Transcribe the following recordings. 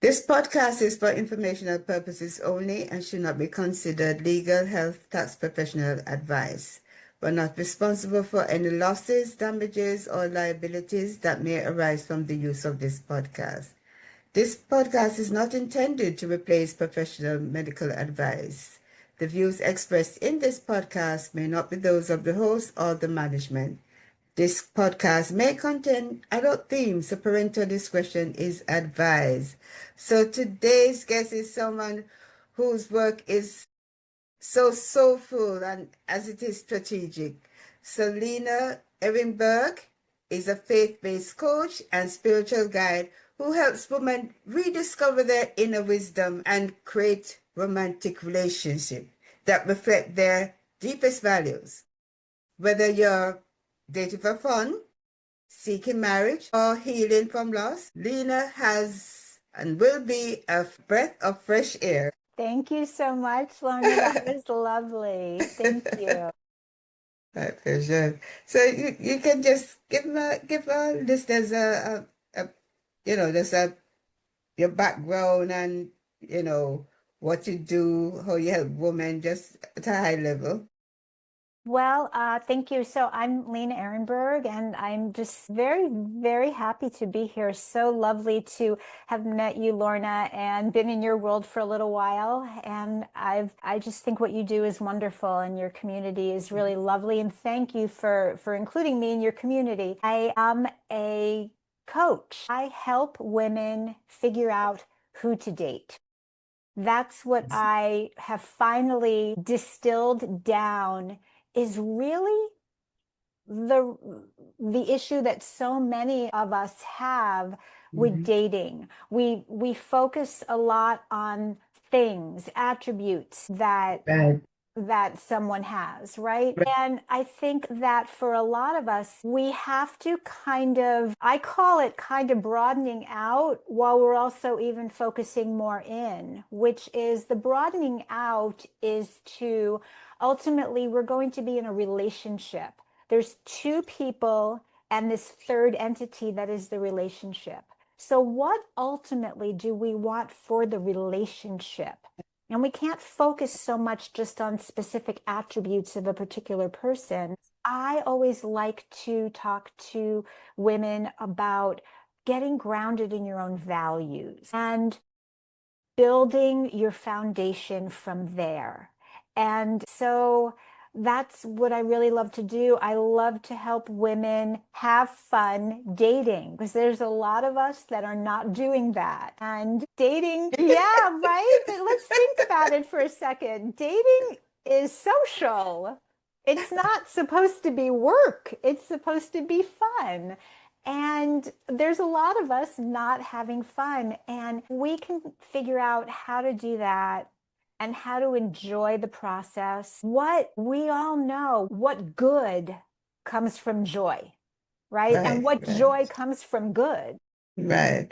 This podcast is for informational purposes only and should not be considered legal, health, tax, professional advice. We're not responsible for any losses, damages, or liabilities that may arise from the use of this podcast. This podcast is not intended to replace professional medical advice. The views expressed in this podcast may not be those of the host or the management. This podcast may contain adult themes, so parental discretion is advised. So today's guest is someone whose work is so soulful and as it is strategic. So Lena Ehrenberg is a faith-based coach and spiritual guide who helps women rediscover their inner wisdom and create romantic relationships that reflect their deepest values. Whether you're dating for fun, seeking marriage, or healing from loss, Lena has and will be a breath of fresh air. Thank you so much, Lorna. That was lovely. Thank you. My pleasure. So you can just give our listeners a just your background and what you do, how you help women, just at a high level. Well, thank you. So I'm Lena Ehrenberg, and I'm just very, very happy to be here. So lovely to have met you, Lorna, and been in your world for a little while. And I just think what you do is wonderful, and your community is really lovely. And thank you for including me in your community. I am a coach. I help women figure out who to date. That's what I have finally distilled down is really the issue that so many of us have with dating. We focus a lot on things, attributes that Right. that someone has, right? And I think that for a lot of us, we have to I call it kind of broadening out while we're also even focusing more in, which is the broadening out is to ultimately, we're going to be in a relationship. There's two people and this third entity that is the relationship. So, what ultimately do we want for the relationship? And we can't focus so much just on specific attributes of a particular person. I always like to talk to women about getting grounded in your own values and building your foundation from there. And so that's what I really love to do. I love to help women have fun dating because there's a lot of us that are not doing that. And dating, yeah, right? But let's think about it for a second. Dating is social. It's not supposed to be work. It's supposed to be fun. And there's a lot of us not having fun. And we can figure out how to do that and how to enjoy the process. What we all know, what good comes from joy, right? And what joy comes from good. Right.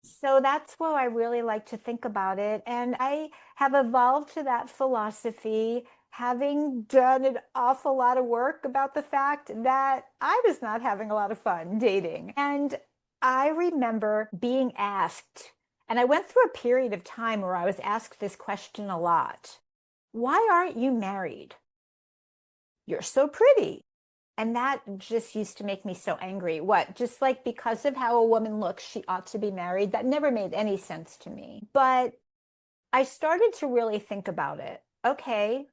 So that's how I really like to think about it. And I have evolved to that philosophy, having done an awful lot of work about the fact that I was not having a lot of fun dating. And I remember being asked, and I went through a period of time where I was asked this question a lot. Why aren't you married? You're so pretty. And that just used to make me so angry. What? Just like because of how a woman looks, she ought to be married? That never made any sense to me. But I started to really think about it. Okay,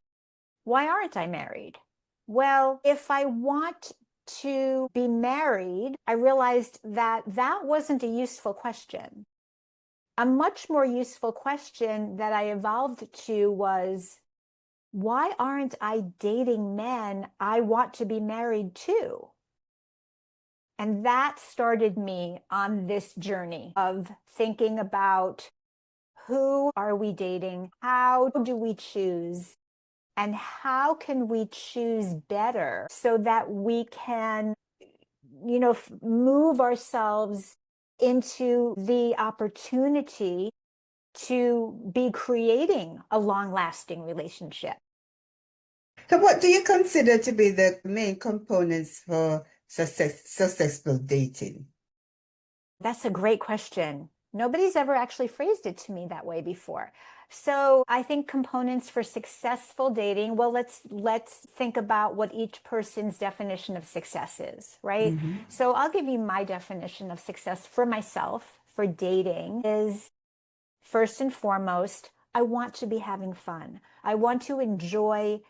why aren't I married? Well, if I want to be married, I realized that that wasn't a useful question. A much more useful question that I evolved to was, why aren't I dating men I want to be married to? And that started me on this journey of thinking about who are we dating? How do we choose? And how can we choose better so that we can, move ourselves into the opportunity to be creating a long-lasting relationship? So what do you consider to be the main components for successful dating? That's a great question. Nobody's ever actually phrased it to me that way before. So I think components for successful dating, well, let's think about what each person's definition of success is, right? Mm-hmm. So I'll give you my definition of success for myself for dating is first and foremost, I want to be having fun. I want to enjoy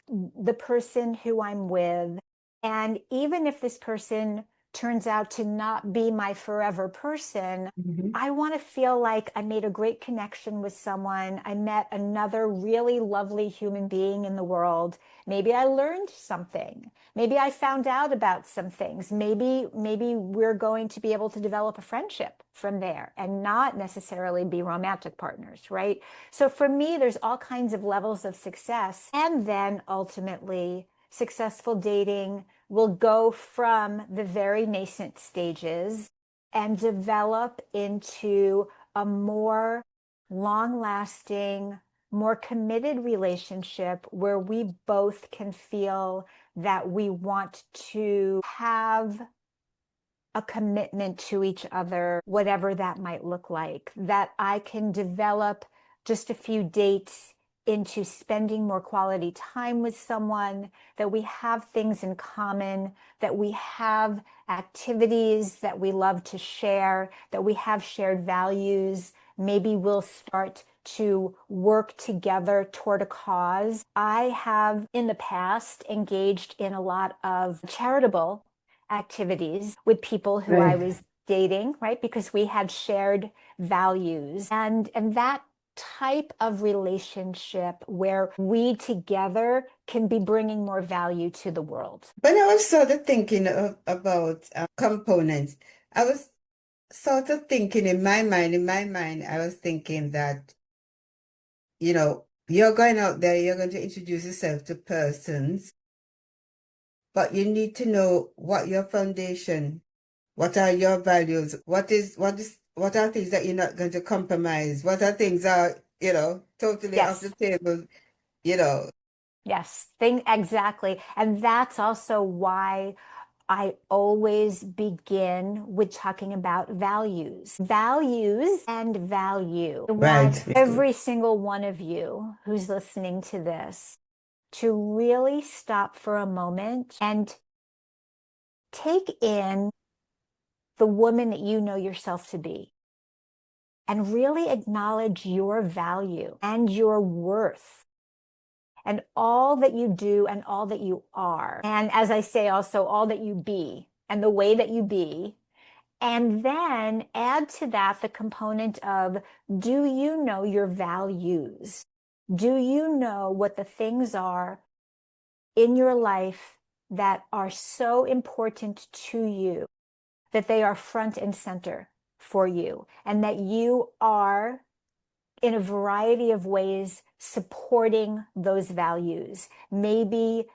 the person who I'm with. And even if this person turns out to not be my forever person, Mm-hmm. I want to feel like I made a great connection with someone. I met another really lovely human being in the world. Maybe I learned something. Maybe I found out about some things. Maybe we're going to be able to develop a friendship from there and not necessarily be romantic partners, right? So for me, there's all kinds of levels of success. And then ultimately, successful dating will go from the very nascent stages and develop into a more long-lasting, more committed relationship where we both can feel that we want to have a commitment to each other, whatever that might look like, that I can develop just a few dates into spending more quality time with someone, that we have things in common, that we have activities that we love to share, that we have shared values. Maybe we'll start to work together toward a cause. I have in the past engaged in a lot of charitable activities with people who I Right. was dating, right? Because we had shared values and that type of relationship where we together can be bringing more value to the world. When I was sort of thinking about components, I was sort of thinking in my mind, I was thinking that, you're going out there, you're going to introduce yourself to persons, but you need to know what your foundation, what are your values, what are things that you're not going to compromise, what are things are, totally off the Yes. table, you know. Yes, thing exactly. And that's also why I always begin with talking about values. Values and value. I Right. want every single one of you who's listening to this to really stop for a moment and take in the woman that you know yourself to be and really acknowledge your value and your worth and all that you do and all that you are. And as I say, also all that you be and the way that you be. And then add to that the component of, do you know your values? Do you know what the things are in your life that are so important to you, that they are front and center for you, and that you are in a variety of ways supporting those values? Maybe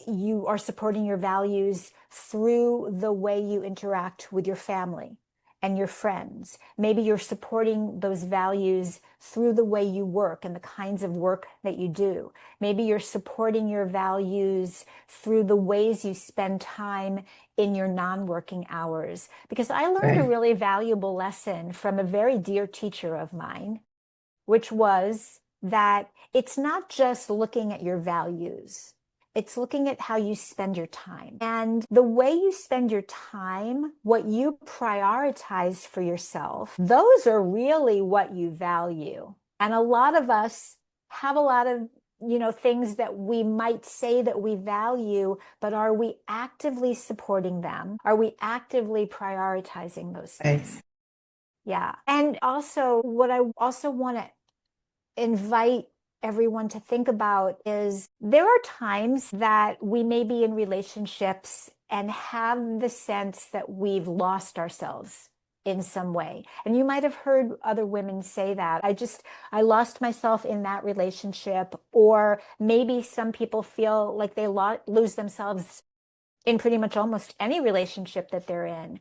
you are supporting your values through the way you interact with your family and your friends. Maybe you're supporting those values through the way you work and the kinds of work that you do. Maybe you're supporting your values through the ways you spend time in your non-working hours. Because I learned a Right. really valuable lesson from a very dear teacher of mine, which was that it's not just looking at your values. It's looking at how you spend your time. And the way you spend your time, what you prioritize for yourself, those are really what you value. And a lot of us have a lot of, things that we might say that we value, but are we actively supporting them? Are we actively prioritizing those Right. things? Yeah. And also, what I also want to invite everyone to think about is there are times that we may be in relationships and have the sense that we've lost ourselves in some way. And you might have heard other women say that. I lost myself in that relationship. Or maybe some people feel like they lose themselves in pretty much almost any relationship that they're in.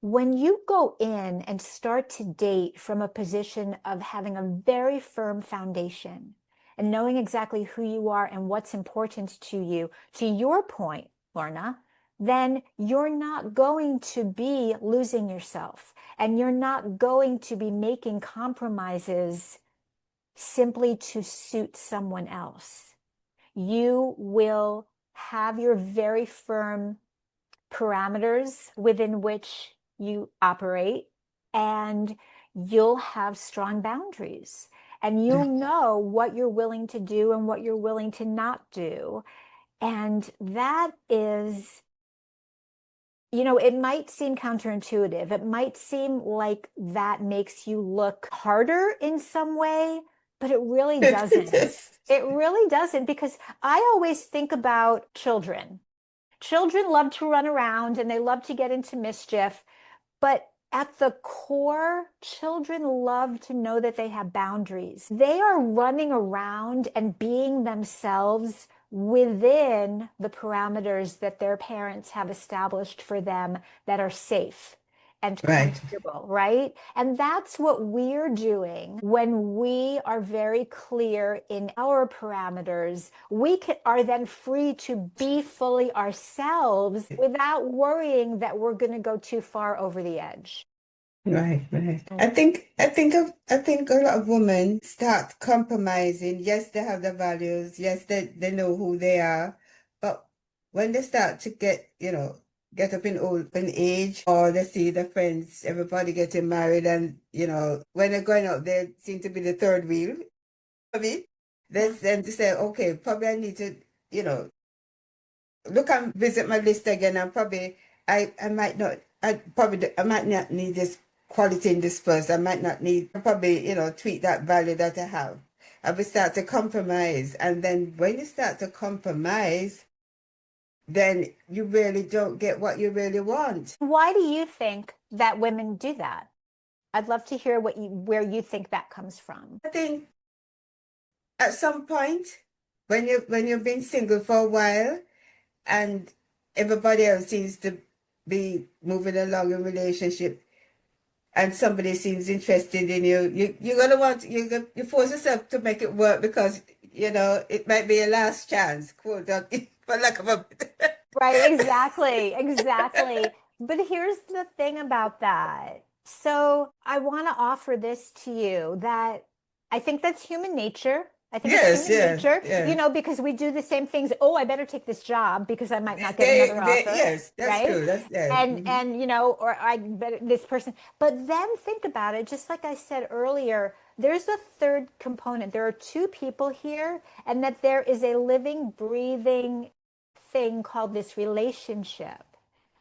When you go in and start to date from a position of having a very firm foundation and knowing exactly who you are and what's important to you, to your point, Lorna, then you're not going to be losing yourself, and you're not going to be making compromises simply to suit someone else. You will have your very firm parameters within which you operate, and you'll have strong boundaries, and you'll know what you're willing to do and what you're willing to not do. And that is, it might seem counterintuitive. It might seem like that makes you look harder in some way, but it really doesn't. It really doesn't, because I always think about children. Children love to run around and they love to get into mischief, but at the core, children love to know that they have boundaries. They are running around and being themselves within the parameters that their parents have established for them that are safe and Right. comfortable, right? And that's what we're doing when we are very clear in our parameters. We are then free to be fully ourselves without worrying that we're going to go too far over the edge. Right, right. I think a lot of women start compromising. Yes, they have the values. Yes, they know who they are. But when they start to get up in age, or they see their friends, everybody getting married, and when they're going out, they seem to be the third wheel. I mean, they tend to say, okay, probably I need to, you know, look and visit my list again, and probably I might not I might not need this quality in this person. I might not need probably tweak that value that I have. I will start to compromise, and then when you start to compromise, then you really don't get what you really want. Why do you think that women do that? I'd love to hear where you think that comes from. I think at some point when you've been single for a while, and everybody else seems to be moving along in relationship, and somebody seems interested in you, you're gonna you force yourself to make it work, because it might be a last chance, quote, for lack of a Right, exactly, exactly. But here's the thing about that. So I want to offer this to you, that I think that's human nature. I think it's yes, human yeah, nature, yeah. because we do the same things. Oh, I better take this job because I might not get another offer, Yes, that's right? true. That's yeah. And or I better this person. But then think about it, just like I said earlier, there's a third component. There are two people here, and that there is a living, breathing thing called this relationship.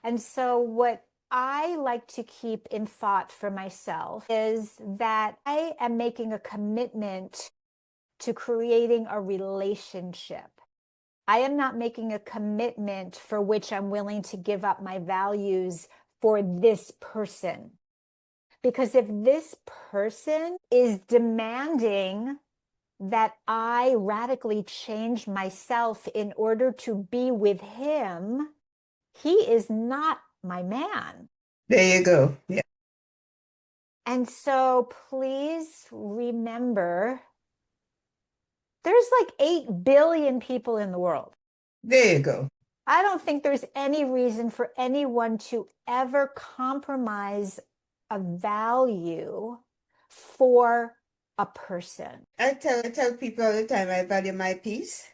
And so, what I like to keep in thought for myself is that I am making a commitment to creating a relationship. I am not making a commitment for which I'm willing to give up my values for this person. Because if this person is demanding that I radically change myself in order to be with him, he is not my man. There you go. Yeah. And so please remember, there's like 8 billion people in the world. There you go. I don't think there's any reason for anyone to ever compromise a value for a person. I tell people all the time, I value my peace.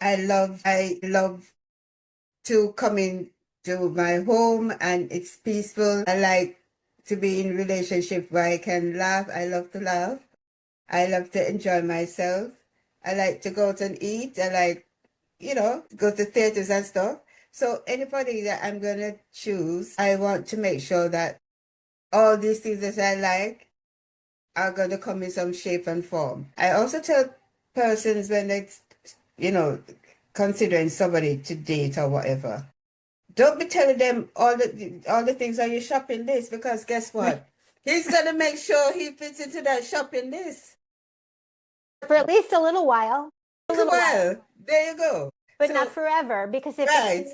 I love to come in to my home and it's peaceful. I like to be in relationship where I can laugh. I love to laugh. I love to enjoy myself. I like to go out and eat. I like, to go to theaters and stuff. So anybody that I'm gonna choose, I want to make sure that all these things that I like are gonna come in some shape and form. I also tell persons when they, you know, considering somebody to date or whatever, don't be telling them all the things on your shopping list, because guess what? He's gonna make sure he fits into that shopping list. For at least a little while. A little while. Well, there you go. But not So, forever, because right,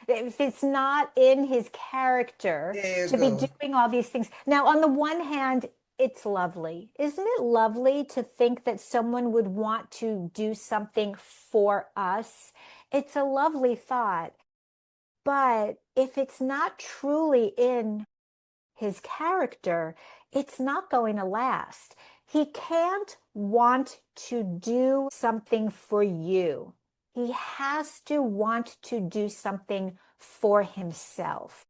if it's not in his character there you to be go. doing all these things. Now, on the one hand, it's lovely. Isn't it lovely to think that someone would want to do something for us? It's a lovely thought. But if it's not truly in his character, it's not going to last. He can't want to do something for you. He has to want to do something for himself,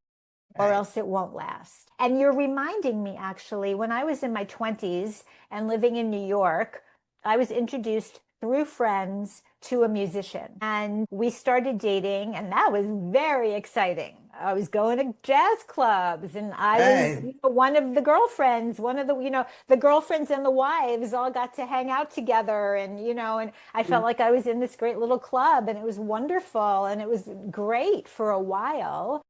or Right. else it won't last. And you're reminding me, actually, when I was in my 20s and living in New York, I was introduced through friends to a musician, and we started dating, and that was very exciting. I was going to jazz clubs, and I was, Right. one of the girlfriends, one of the, the girlfriends and the wives all got to hang out together, and and I felt like I was in this great little club, and it was wonderful, and it was great for a while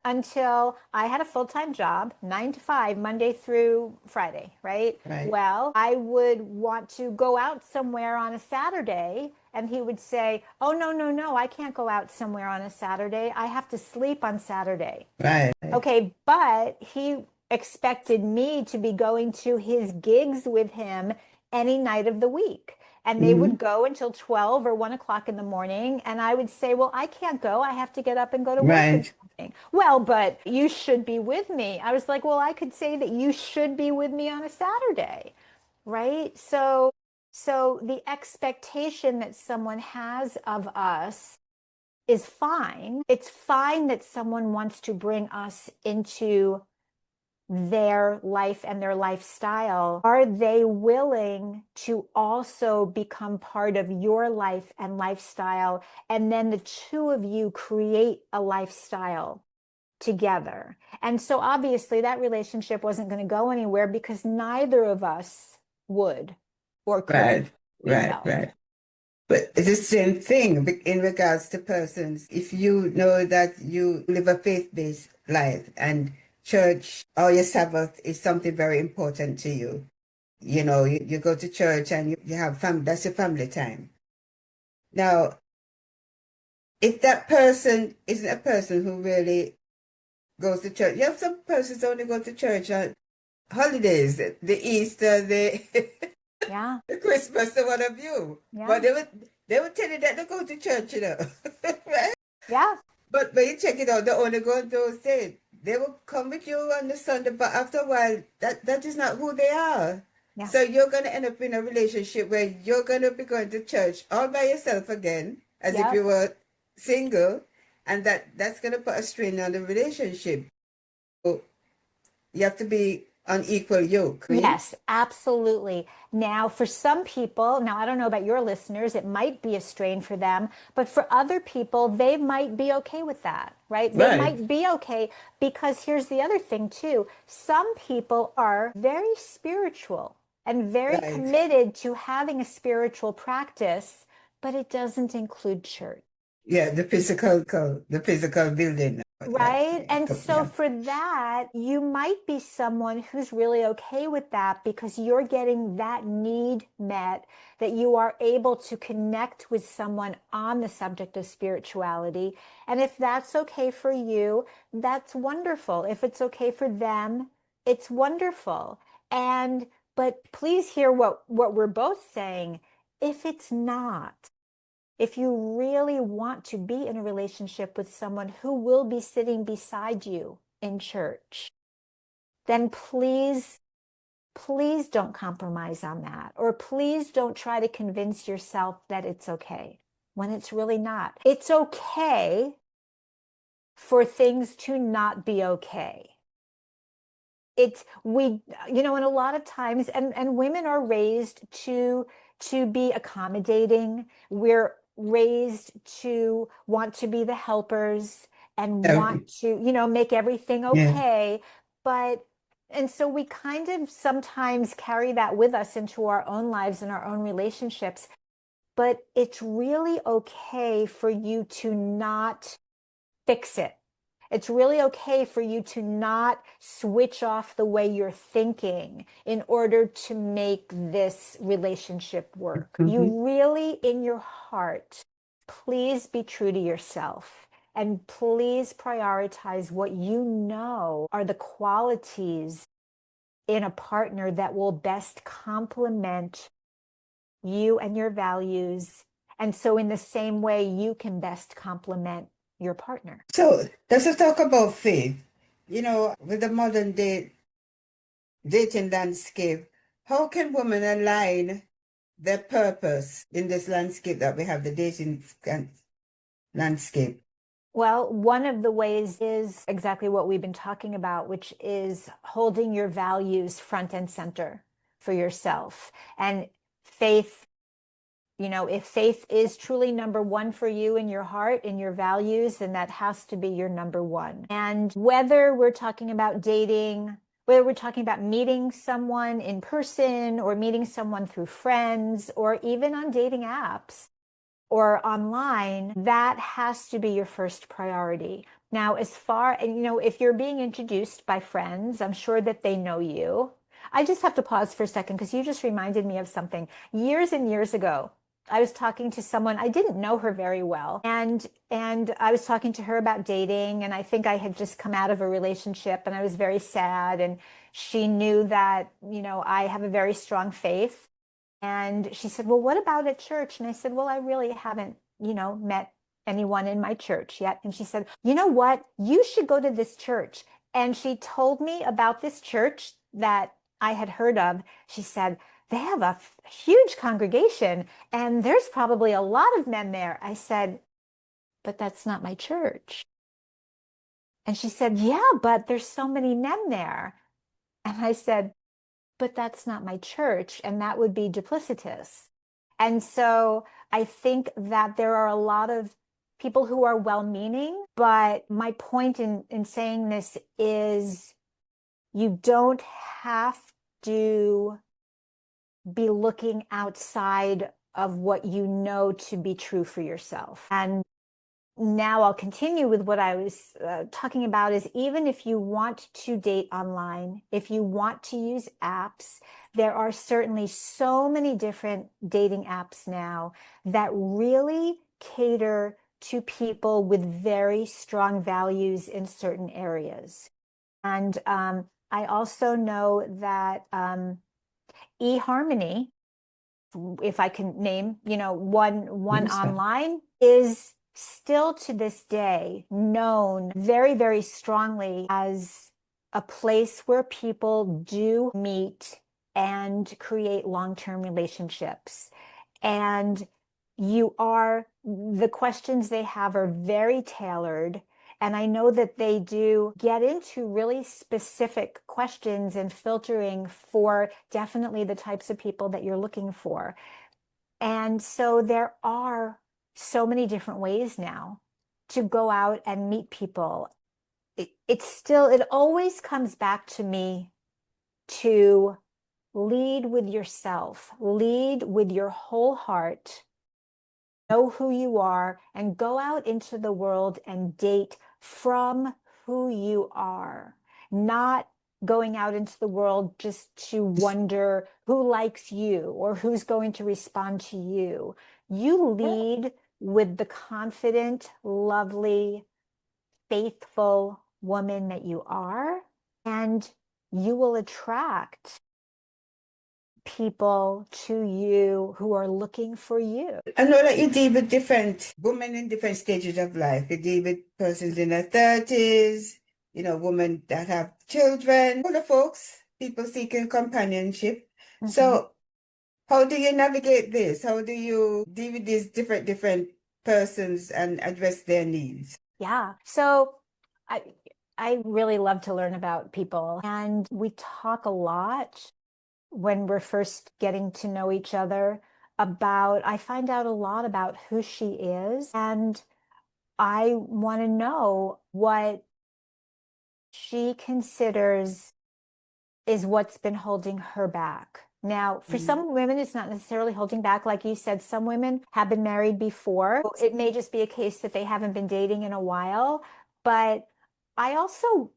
until I had a full-time job, 9 to 5, Monday through Friday, right? Right. Well, I would want to go out somewhere on a Saturday, and he would say, "Oh, no, no, no, I can't go out somewhere on a Saturday. I have to sleep on Saturday." Right. Okay, but he expected me to be going to his gigs with him any night of the week. And they Mm-hmm. would go until 12 or 1 o'clock in the morning. And I would say, "Well, I can't go. I have to get up and go to work in the Right. morning." "Well, but you should be with me." I was like, "Well, I could say that you should be with me on a Saturday." Right? So the expectation that someone has of us is fine. It's fine that someone wants to bring us into their life and their lifestyle. Are they willing to also become part of your life and lifestyle? And then the two of you create a lifestyle together. And so obviously that relationship wasn't going to go anywhere because neither of us would or could, Right. we Right. felt. Right. But it's the same thing in regards to persons. If you know that you live a faith-based life and church or your Sabbath is something very important to you, you go to church and you have family, that's your family time. Now, if that person isn't a person who really goes to church, you have some persons only go to church on holidays, the Easter, the Yeah. the Christmas, the what have you. But Yeah. they would tell you that they go to church, right? Yeah. But you check it out, they only go on those days. They will come with you on the Sunday, but after a while, that is not who they are. Yeah. So you're gonna end up in a relationship where you're gonna be going to church all by yourself again, as if Yep. you were single, and that's gonna put a strain on the relationship. So you have to be on equal yoke. Yes, absolutely. Now, for some people, now I don't know about your listeners, it might be a strain for them, but for other people, they might be okay with that, right? They Right, might be okay because here's the other thing too. Some people are very spiritual and very right. committed to having a spiritual practice, but it doesn't include church. Yeah, the physical building. Yeah, Right. yeah, And so yeah. for that, you might be someone who's really okay with that because you're getting that need met, that you are able to connect with someone on the subject of spirituality. And if that's okay for you, that's wonderful. If it's okay for them, it's wonderful. And, but please hear what we're both saying. If it's not, if you really want to be in a relationship with someone who will be sitting beside you in church, then please don't compromise on that. Or please don't try to convince yourself that it's okay when it's really not. It's okay for things to not be okay. It's we and a lot of times and women are raised to be accommodating. We're raised to want to be the helpers and Yeah, want to make everything yeah. okay. But and so we kind of sometimes carry that with us into our own lives and our own relationships, but it's really okay for you to not fix it. It's really okay for you to not switch off the way you're thinking in order to make this relationship work. Hmm. You really, in your heart, please be true to yourself and please prioritize what you know are the qualities in a partner that will best complement you and your values. And so, in the same way, you can best complement your partner. So let's just talk about faith. With the modern day dating landscape, how can women align their purpose in this landscape that we have, the dating landscape? Well, one of the ways is exactly what we've been talking about, which is holding your values front and center for yourself. And faith, if faith is truly number one for you in your heart, in your values, then that has to be your number one. And whether we're talking about dating, whether we're talking about meeting someone in person or meeting someone through friends or even on dating apps, or online, that has to be your first priority. Now, if you're being introduced by friends, I'm sure that they know you. I just have to pause for a second because you just reminded me of something. Years and years ago, I was talking to someone, I didn't know her very well, and I was talking to her about dating, and I think I had just come out of a relationship and I was very sad, and she knew that, I have a very strong faith. And she said, well, what about at church? And I said, well, I really haven't, met anyone in my church yet. And she said, you know what? You should go to this church. And she told me about this church that I had heard of. She said, they have a huge congregation and there's probably a lot of men there. I said, but that's not my church. And she said, yeah, but there's so many men there. And I said, but that's not my church, and that would be duplicitous. And so I think that there are a lot of people who are well-meaning, but my point in saying this is you don't have to be looking outside of what you know to be true for yourself. And now I'll continue with what I was talking about is even if you want to date online, if you want to use apps, there are certainly so many different dating apps now that really cater to people with very strong values in certain areas. And I also know that eHarmony, if I can name, one online, is still to this day known very, very strongly as a place where people do meet and create long-term relationships. And the questions they have are very tailored. And I know that they do get into really specific questions and filtering for definitely the types of people that you're looking for. And so there are so many different ways now to go out and meet people. It always comes back to me to lead with yourself, lead with your whole heart, know who you are, and go out into the world and date from who you are, not going out into the world just to wonder who likes you or who's going to respond to you. You lead with the confident, lovely, faithful woman that you are, and you will attract people to you who are looking for you. I know that you deal with different women in different stages of life. You deal with persons in their 30s, women that have children, older folks, people seeking companionship. Mm-hmm. So how do you navigate this? How do you deal with these different persons and address their needs? Yeah. So I really love to learn about people, and we talk a lot when we're first getting to know each other I find out a lot about who she is, and I want to know what she considers is what's been holding her back. Now, for some women, it's not necessarily holding back. Like you said, some women have been married before. It may just be a case that they haven't been dating in a while. But I also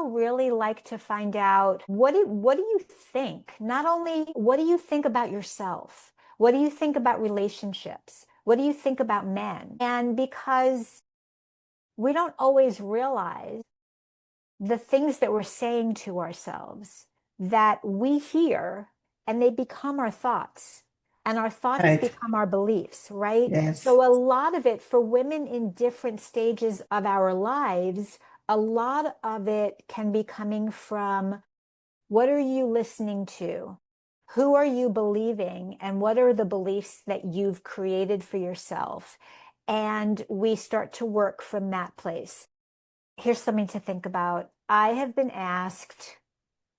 really like to find out what do you think? Not only what do you think about yourself? What do you think about relationships? What do you think about men? And because we don't always realize the things that we're saying to ourselves that we hear and they become our thoughts. and our thoughts Right. become our beliefs, right? Yes. So a lot of it for women in different stages of our lives, a lot of it can be coming from what are you listening to? Who are you believing? And what are the beliefs that you've created for yourself? And we start to work from that place. Here's something to think about. I have been asked,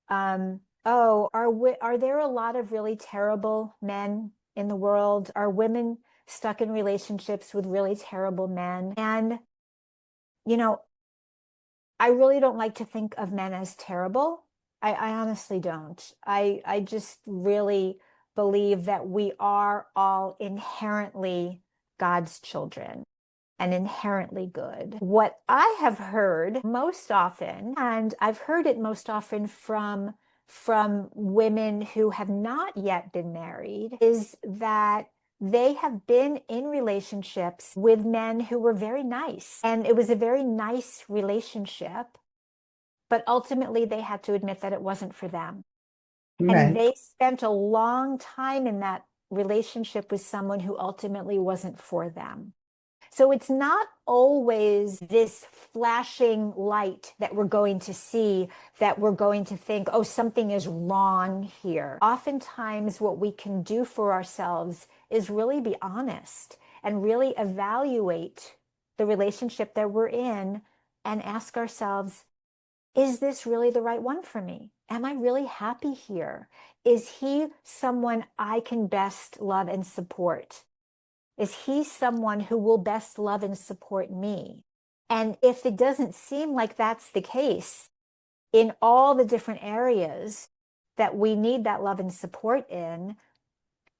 oh, are there a lot of really terrible men in the world? Are women stuck in relationships with really terrible men? And, you know, I really don't like to think of men as terrible. I honestly don't. I just really believe that we are all inherently God's children and inherently good. What I have heard most often, and I've heard it most often from women who have not yet been married, is that they have been in relationships with men who were very nice. And it was a very nice relationship, but ultimately they had to admit that it wasn't for them. And Right. they spent a long time in that relationship with someone who ultimately wasn't for them. So it's not always this flashing light that we're going to see, that we're going to think, oh, something is wrong here. Oftentimes, what we can do for ourselves is really be honest and really evaluate the relationship that we're in and ask ourselves, is this really the right one for me? Am I really happy here? Is he someone I can best love and support? Is he someone who will best love and support me? And if it doesn't seem like that's the case in all the different areas that we need that love and support in,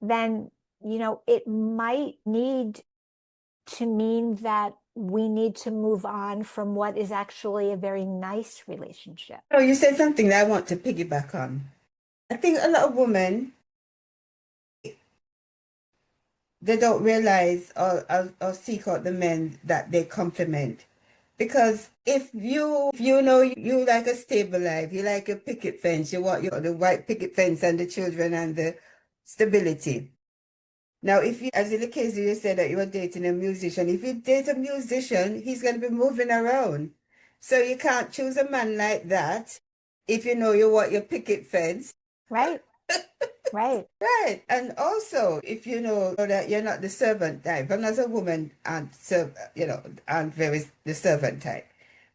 then, it might need to mean that we need to move on from what is actually a very nice relationship. Oh, you said something that I want to piggyback on. I think a lot of women, they don't realize or seek out the men that they complement. Because if you know you like a stable life, you like a picket fence, you want the white picket fence and the children and the stability. Now, if you, as in the case you said that you were dating a musician, if you date a musician, he's going to be moving around. So you can't choose a man like that if you know you want your picket fence. Right, right. Right. And also, if you know that you're not the servant type, and as a woman, aren't very the servant type.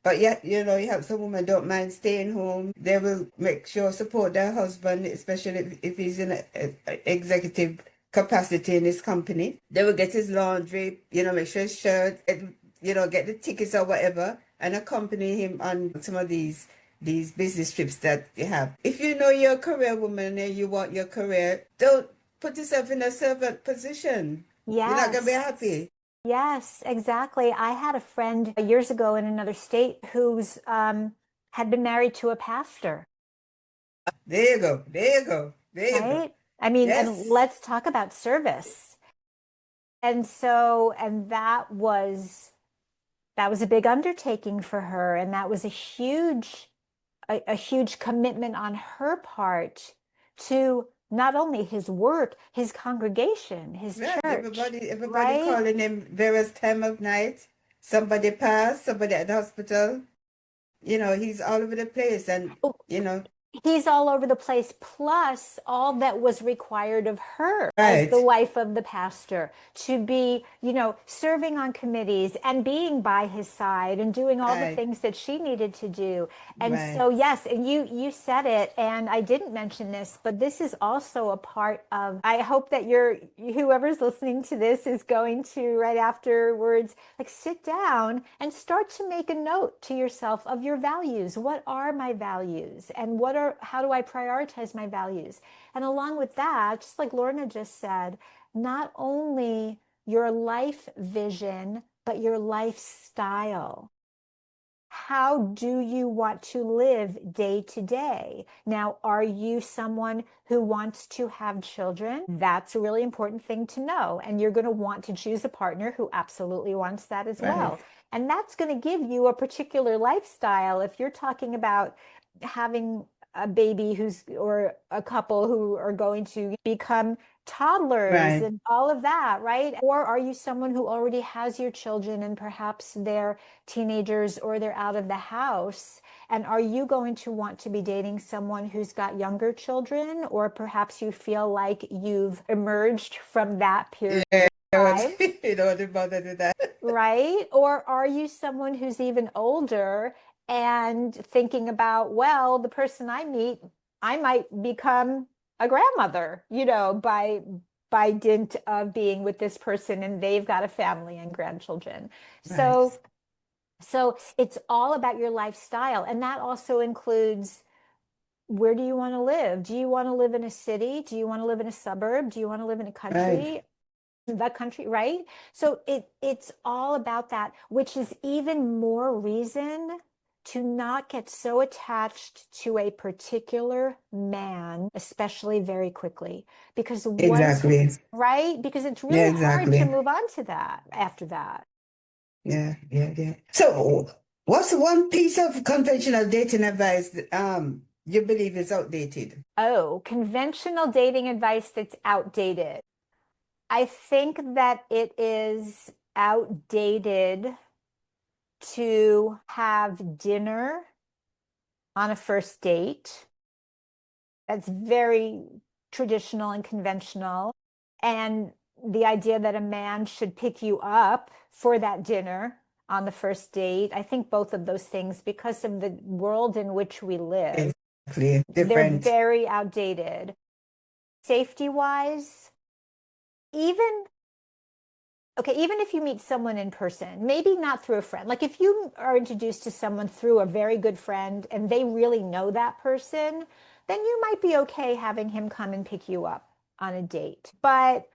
But yet, you have some women don't mind staying home. They will make sure support their husband, especially if he's in a executive capacity in his company. They will get his laundry, make sure his shirt, get the tickets or whatever, and accompany him on some of these business trips that you have. If you know you're a career woman and you want your career, don't put yourself in a servant position. You're not gonna be Yes. happy. Yes, exactly. I had a friend years ago in another state who's had been married to a pastor, There you go. There you go. There you go. right? I mean, and Yes. let's talk about service. And so, and that was a big undertaking for her, and that was a huge commitment on her part to not only his work, his congregation, his Right. church, Everybody right? calling him various time of night. Somebody passed, somebody at the hospital. He's all over the place and He's all over the place, plus all that was required of her as the right. wife of the pastor to be, serving on committees and being by his side and doing all the Right. things that she needed to do. And so, Right. yes, and you said it, and I didn't mention this, but this is also a part of, I hope that whoever's listening to this is going to right afterwards, like sit down and start to make a note to yourself of your values. What are my values? And how do I prioritize my values? And along with that, just like Lorna just said, not only your life vision, but your lifestyle. How do you want to live day to day? Now, are you someone who wants to have children? That's a really important thing to know. And you're going to want to choose a partner who absolutely wants that as Right. well. And that's going to give you a particular lifestyle. If you're talking about having a baby or a couple who are going to become toddlers Right. and all of that, right? Or are you someone who already has your children and perhaps they're teenagers or they're out of the house? And are you going to want to be dating someone who's got younger children, or perhaps you feel like you've emerged from that period Yeah. of time? You don't want to bother with that. Right? Or are you someone who's even older and thinking about, well, the person I meet, I might become a grandmother, by dint of being with this person and they've got a family and grandchildren. Right. So it's all about your lifestyle. And that also includes, where do you want to live? Do you want to live in a city? Do you want to live in a suburb? Do you want to live in a Right. country? The country, right? So it's all about that, which is even more reason to not get so attached to a particular man, especially very quickly. Because once, Exactly. right? Because it's Yeah, really hard to exactly. move on to that after that. Yeah, yeah, yeah. So, what's one piece of conventional dating advice that, you believe is outdated? Oh, conventional dating advice that's outdated. I think that it is outdated to have dinner on a first date. That's very traditional and conventional. And the idea that a man should pick you up for that dinner on the first date, I think both of those things, because of the world in which we live, Exactly. they're Different. very outdated. Safety wise, even okay, even if you meet someone in person, maybe not through a friend, like if you are introduced to someone through a very good friend and they really know that person, then you might be okay having him come and pick you up on a date. But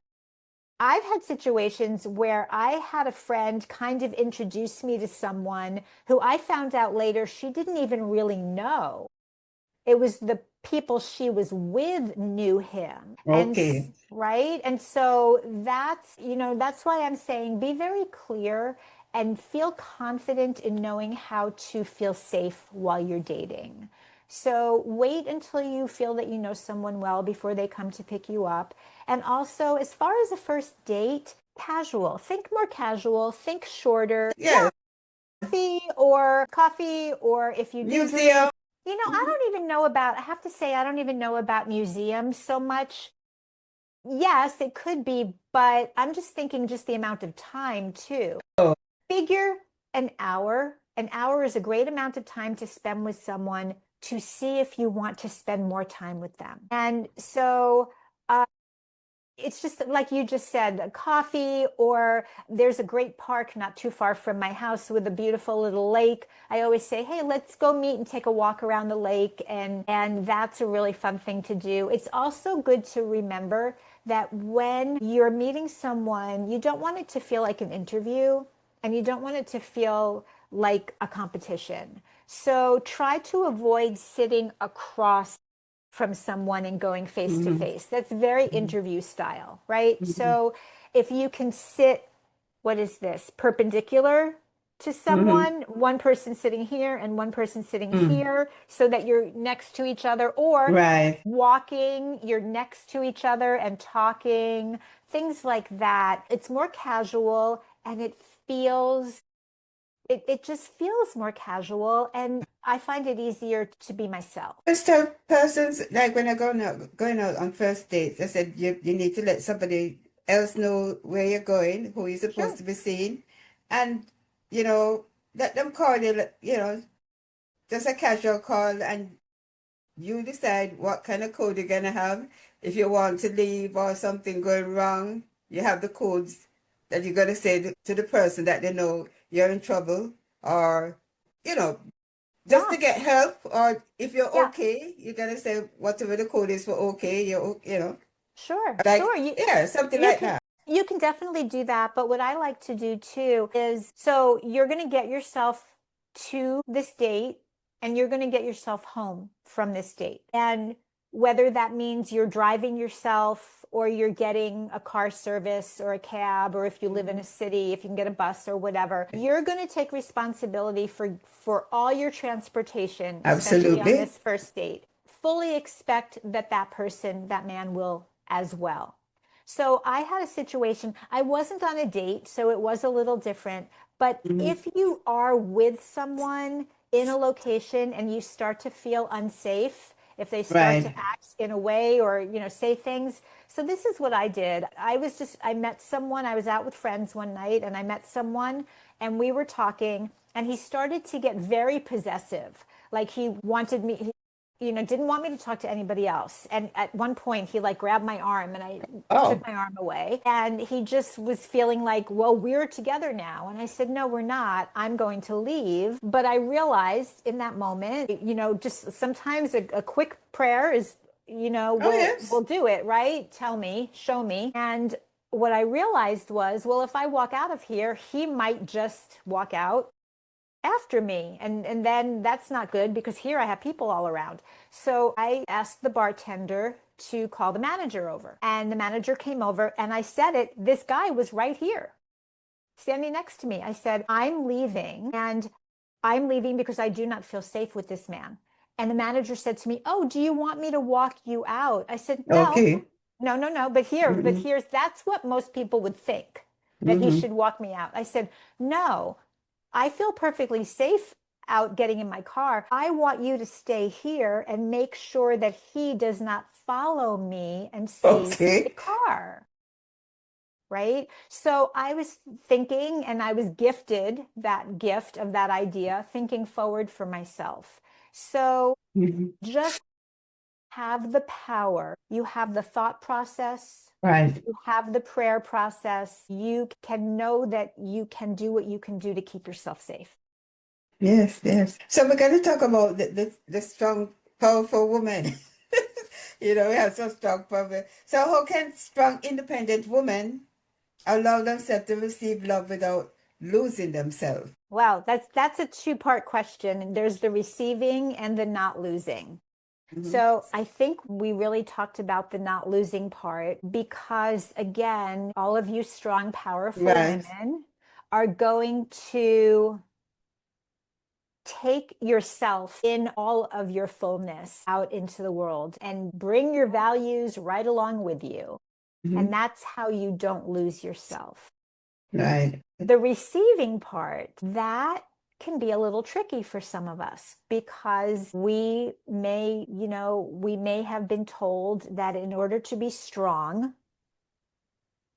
I've had situations where I had a friend kind of introduce me to someone who I found out later she didn't even really know. It was the people she was with knew him. And Okay. right. And so that's why I'm saying be very clear and feel confident in knowing how to feel safe while you're dating. So wait until you feel that you know someone well before they come to pick you up. And also, as far as a first date, casual, think more casual, think shorter. Yeah. Coffee, or if you do Museum. drink, I have to say, I don't even know about museums so much. Yes, it could be, but I'm just thinking just the amount of time too. Oh, Figure an hour. An hour is a great amount of time to spend with someone to see if you want to spend more time with them. And so, it's just like you just said, a coffee, or there's a great park not too far from my house with a beautiful little lake. I always say, hey, let's go meet and take a walk around the lake. And that's a really fun thing to do. It's also good to remember that when you're meeting someone, you don't want it to feel like an interview and you don't want it to feel like a competition. So try to avoid sitting across from someone and going face to mhm, face. That's very mhm, interview style, right? mhm, So if you can sit, what is this, perpendicular to mhm, someone, one person sitting here and one person sitting mhm. here, so that you're next to each other, or Right. walking, you're next to each other and talking, things like that. It's more casual and it just feels more casual, and I find it easier to be myself. First tell persons, like when I going out on first dates, I said you need to let somebody else know where you're going, who you're supposed Sure. to be seeing, and you know, let them call you, just a casual call, and you decide what kind of code you're gonna have. If you want to leave or something going wrong, you have the codes that you're gonna say to the person that they know you're in trouble, or you know, just Yeah. to get help, or if you're Yeah. okay, you're gonna say whatever the code is for okay, Sure, like sure. yeah, something You like can that. you can definitely do that, but what I like to do too is, so you're going to get yourself to this date and you're going to get yourself home from this date. And whether that means you're driving yourself or you're getting a car service or a cab, or if you live in Mhm. a city, if you can get a bus or whatever, you're going to take responsibility for all your transportation, especially on Absolutely. this first date. fully expect that that man will as well. So I had a situation, I wasn't on a date, so it was a little different. But Mhm. if you are with someone in a location and you start to feel unsafe, if they start to Right. act in a way or, say things. So this is what I did. I met someone, I was out with friends one night and I met someone and we were talking and he started to get very possessive. Like he wanted me, didn't want me to talk to anybody else. And at one point, he like grabbed my arm and I took Oh, my arm away. And he just was feeling like, well, we're together now. And I said, no, we're not. I'm going to leave. But I realized in that moment, just sometimes a quick prayer is, oh we'll yes. do it, right? Tell me, show me. And what I realized was, well, if I walk out of here, he might just walk out after me. And then that's not good because here I have people all around. So I asked the bartender to call the manager over. And the manager came over and I said it, this guy was right here, standing next to me. I said, I'm leaving and I'm leaving because I do not feel safe with this man. And the manager said to me, oh, do you want me to walk you out? I said, no, Okay. no, no, no. But Mm-hmm. here's, that's what most people would think, that he Mm-hmm. should walk me out. I said, no, I feel perfectly safe out getting in my car. I want you to stay here and make sure that he does not follow me and seize the Okay. car. Right. So I was thinking, and I was gifted that gift of that idea, thinking forward for myself. So Mhm. just have the power. You have the thought process. Right. You have the prayer process. You can know that you can do what you can do to keep yourself safe. Yes, yes. So we're going to talk about the strong, powerful woman. We have so strong, powerful. So how can strong, independent women allow themselves to receive love without losing themselves? Wow, that's a two-part question. There's the receiving and the not losing. Hmm. So I think we really talked about the not losing part because, again, all of you strong, powerful Right. women are going to take yourself in all of your fullness out into the world and bring your values right along with you. Hmm. And that's how you don't lose yourself. Right. The receiving part, that can be a little tricky for some of us because we may have been told that in order to be strong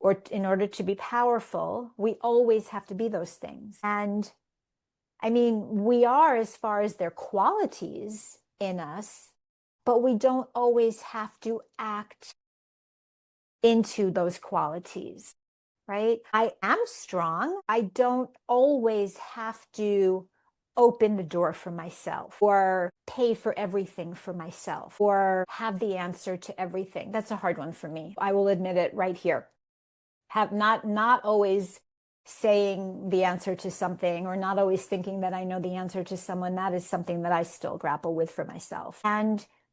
or in order to be powerful, we always have to be those things. And I mean, we are as far as their qualities in us, but we don't always have to act into those qualities. Right? I am strong. I don't always have to open the door for myself or pay for everything for myself or have the answer to everything. That's a hard one for me. I will admit it right here. Have not always saying the answer to something or not always thinking that I know the answer to someone. That is something that I still grapple with for myself.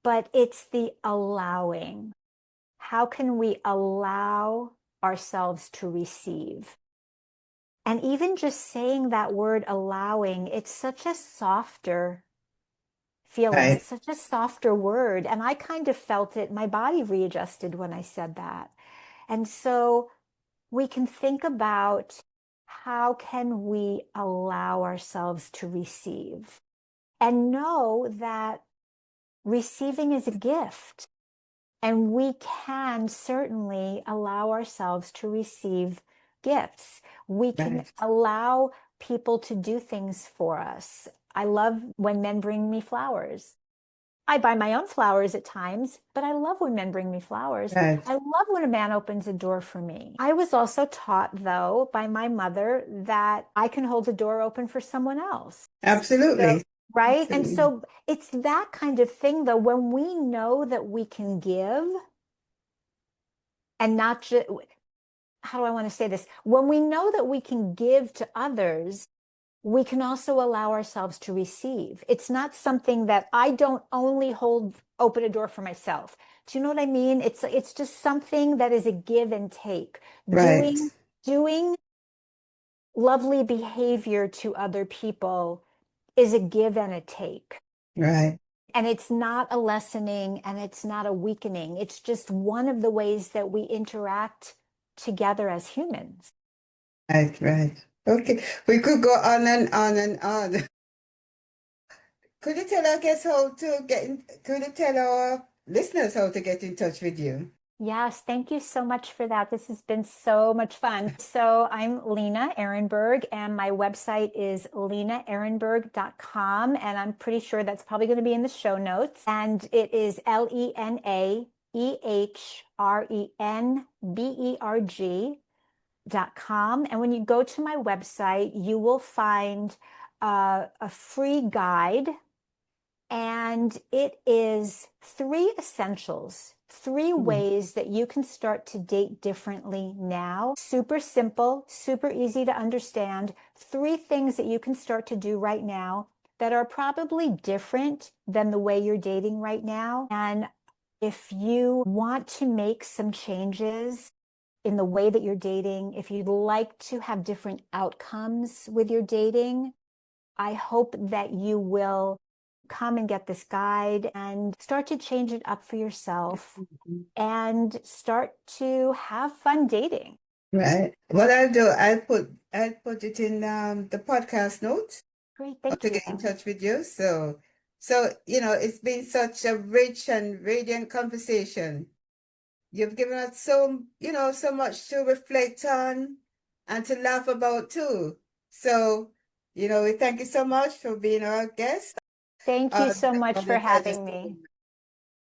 But it's the allowing. How can we allow ourselves to receive? And even just saying that word allowing, it's such a softer feeling. Right. It's such a softer word. And I kind of felt it. My body readjusted when I said that. And so we can think about how can we allow ourselves to receive and know that receiving is a gift. And we can certainly allow ourselves to receive gifts. We can Right. allow people to do things for us. I love when men bring me flowers. I buy my own flowers at times, but I love when men bring me flowers. Right. I love when a man opens a door for me. I was also taught, though, by my mother that I can hold the door open for someone else. So, Absolutely. right? And Absolutely. so it's that kind of thing, though, when we know that we can give and not just, how do I want to say this? When we know that we can give to others, we can also allow ourselves to receive. It's not something that I don't only hold open a door for myself. Do you know what I mean? It's just something that is a give and take. Right. Doing lovely behavior to other people is a give and a take. Right. And it's not a lessening and it's not a weakening. It's just one of the ways that we interact together as humans. Right, right. Okay. We could go on and on and on. Could you tell our guests how to could you tell our listeners how to get in touch with you? Yes, thank you so much for that. This has been so much fun. So I'm Lena Ehrenberg, and my website is lenaehrenberg.com. And I'm pretty sure that's probably going to be in the show notes. And it is LenaEhrenberg.com. And when you go to my website, you will find a free guide, and it is 3 essentials, 3 ways that you can start to date differently now. Super simple, super easy to understand. 3 things that you can start to do right now that are probably different than the way you're dating right now. And if you want to make some changes in the way that you're dating, if you'd like to have different outcomes with your dating, I hope that you will come and get this guide and start to change it up for yourself and start to have fun dating. Right. What I'll do, I'll put it in the podcast notes Great, how thank to you. get in touch with you. So it's been such a rich and radiant conversation. You've given us so much to reflect on and to laugh about too. So, we thank you so much for being our guest. Thank you so The much for Modern Titus. having me.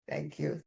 Thank you.